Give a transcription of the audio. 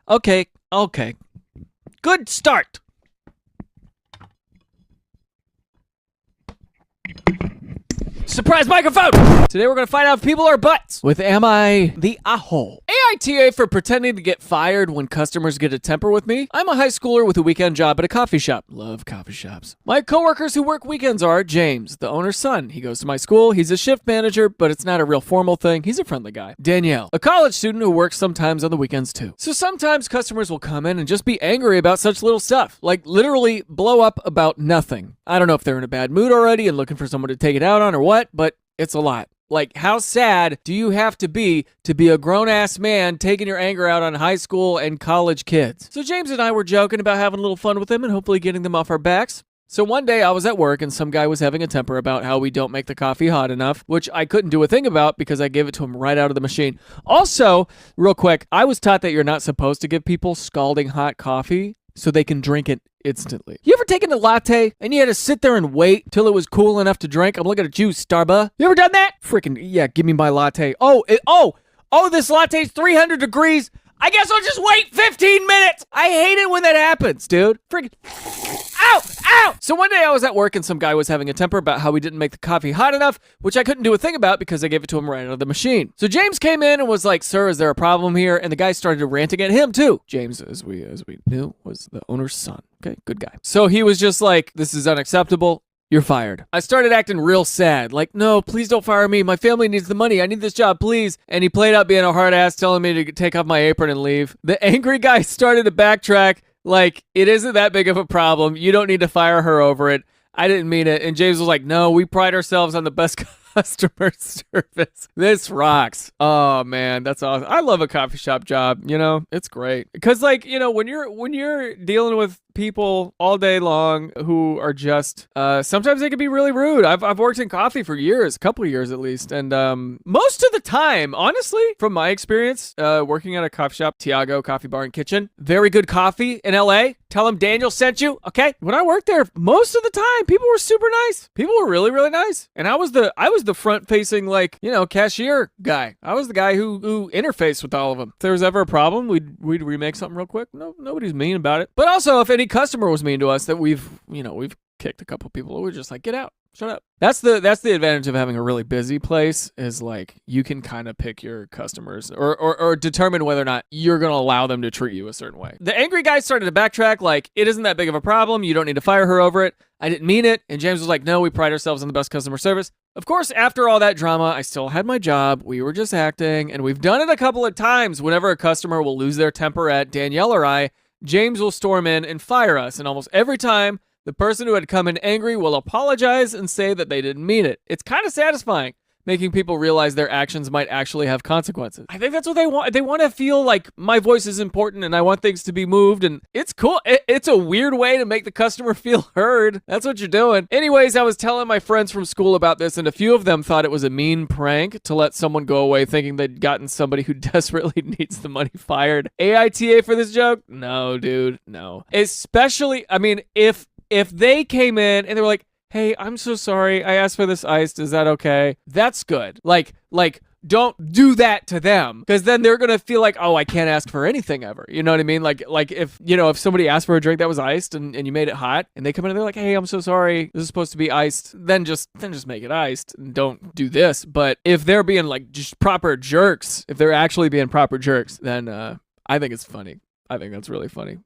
Okay. Good start. Surprise microphone! Today we're going to find out if people are butts with Am I the A-hole? AITA for pretending to get fired when customers get a temper with me. I'm a high schooler with a weekend job at a coffee shop. Love coffee shops. My coworkers who work weekends are James, the owner's son. He goes to my school. He's a shift manager, but it's not a real formal thing. He's a friendly guy. Danielle, a college student who works sometimes on the weekends too. So sometimes customers will come in and just be angry about such little stuff, like literally blow up about nothing. I don't know if they're in a bad mood already and looking for someone to take it out on or what, but it's a lot. Like, how sad do you have to be a grown-ass man taking your anger out on high school and college kids? So James and I were joking about having a little fun with them and hopefully getting them off our backs. So one day I was at work and some guy was having a temper about how we don't make the coffee hot enough, which I couldn't do a thing about because I gave it to him right out of the machine. Also, real quick, I was taught that you're not supposed to give people scalding hot coffee so they can drink it instantly. You ever taken a latte and you had to sit there and wait till it was cool enough to drink? I'm looking at you, Starbucks. You ever done that? Freaking, yeah, give me my latte. Oh, this latte's 300 degrees. I guess I'll just wait 15 minutes. I hate it when that happens, dude. Freaking, ow. So one day I was at work and some guy was having a temper about how we didn't make the coffee hot enough, which I couldn't do a thing about because I gave it to him right out of the machine. So James came in and was like, "Sir, is there a problem here?" And the guy started ranting at him too. James, as we knew, was the owner's son. Okay, good guy. So he was just like, "This is unacceptable. You're fired." I started acting real sad. Like, "No, please don't fire me. My family needs the money. I need this job, please." And he played out being a hard ass, telling me to take off my apron and leave. The angry guy started to backtrack. Like, "It isn't that big of a problem. You don't need to fire her over it. I didn't mean it." And James was like, "No, we pride ourselves on the best customer service. This rocks." Oh man, that's awesome. I love a coffee shop job, it's great. Because like, when you're dealing with people all day long who are just sometimes they can be really rude. I've worked in coffee for years, a couple of years at least, and most of the time, honestly, from my experience working at a coffee shop, Tiago Coffee Bar and Kitchen, very good coffee in LA. Tell them Daniel sent you, okay? When I worked there, most of the time, people were super nice. People were really, really nice. And I was the front-facing, cashier guy. I was the guy who interfaced with all of them. If there was ever a problem, we'd remake something real quick. No, nobody's mean about it. But also, if any customer was mean to us that we've kicked a couple people, we're just like, "Get out. Shut up." That's the advantage of having a really busy place is like you can kind of pick your customers or determine whether or not you're going to allow them to treat you a certain way. The angry guy started to backtrack like, "It isn't that big of a problem. You don't need to fire her over it. I didn't mean it." And James was like, "No, we pride ourselves on the best customer service." Of course, after all that drama, I still had my job. We were just acting, and we've done it a couple of times. Whenever a customer will lose their temper at Danielle or I, James will storm in and fire us. And almost every time, the person who had come in angry will apologize and say that they didn't mean it. It's kind of satisfying, making people realize their actions might actually have consequences. I think that's what they want. They want to feel like my voice is important and I want things to be moved, and it's cool. It's a weird way to make the customer feel heard. That's what you're doing. Anyways, I was telling my friends from school about this, and a few of them thought it was a mean prank to let someone go away thinking they'd gotten somebody who desperately needs the money fired. AITA for this joke? No, dude, no. Especially, if they came in and they were like, "Hey, I'm so sorry. I asked for this iced. Is that okay?" That's good. Like, don't do that to them, because then they're going to feel like, "Oh, I can't ask for anything ever." You know what I mean? Like if somebody asked for a drink that was iced and you made it hot and they come in and they're like, "Hey, I'm so sorry. This is supposed to be iced." Then just make it iced and don't do this. But if they're being like just proper jerks, if they're actually being proper jerks, then I think it's funny. I think that's really funny.